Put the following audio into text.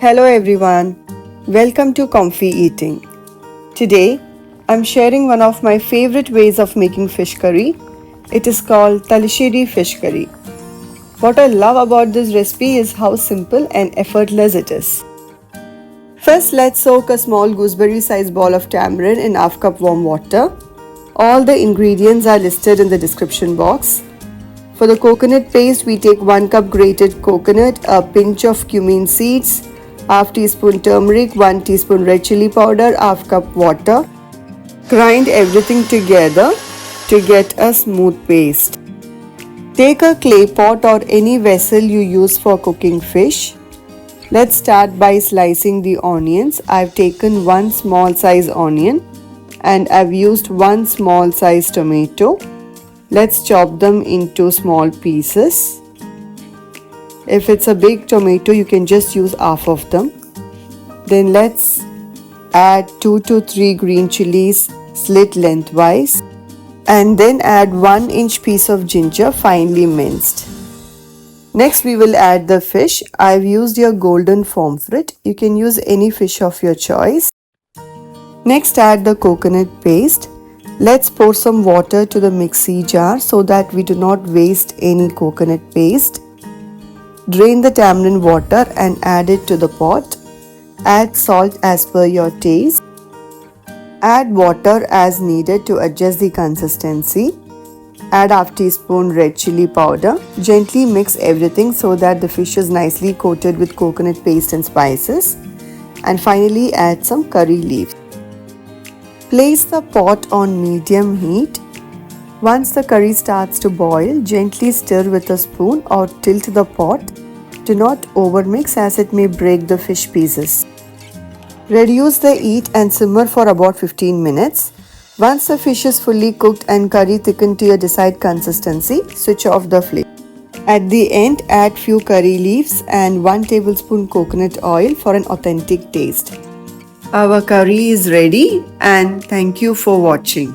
Hello everyone, welcome to ComfyEating. Today, I'm sharing one of my favorite ways of making fish curry. It is called Thalassery fish curry. What I love about this recipe is how simple and effortless it is. First, let's soak a small gooseberry-sized ball of tamarind in half cup warm water. All the ingredients are listed in the description box. For the coconut paste, we take 1 cup grated coconut, a pinch of cumin seeds, half teaspoon turmeric, 1 teaspoon red chili powder, half cup water. Grind everything together to get a smooth paste. Take a clay pot or any vessel you use for cooking fish. Let's start by slicing the onions. I've taken 1 small size onion and I've used 1 small size tomato. Let's chop them into small pieces. If it's a big tomato, you can just use half of them. Then let's add 2 to 3 green chilies slit lengthwise. And then add 1-inch piece of ginger finely minced. Next we will add the fish. I've used your golden pomfret. You can use any fish of your choice. Next add the coconut paste. Let's pour some water to the mixie jar so that we do not waste any coconut paste. Drain the tamarind water and add it to the pot. Add salt as per your taste. Add water as needed to adjust the consistency. Add half teaspoon red chili powder. Gently mix everything so that the fish is nicely coated with coconut paste and spices. And finally add some curry leaves. Place the pot on medium heat. Once the curry starts to boil, gently stir with a spoon or tilt the pot. Do not overmix as it may break the fish pieces. Reduce the heat and simmer for about 15 minutes. Once the fish is fully cooked and curry thickened to your desired consistency, switch off the flame. At the end, add few curry leaves and 1 tablespoon coconut oil for an authentic taste. Our curry is ready and thank you for watching.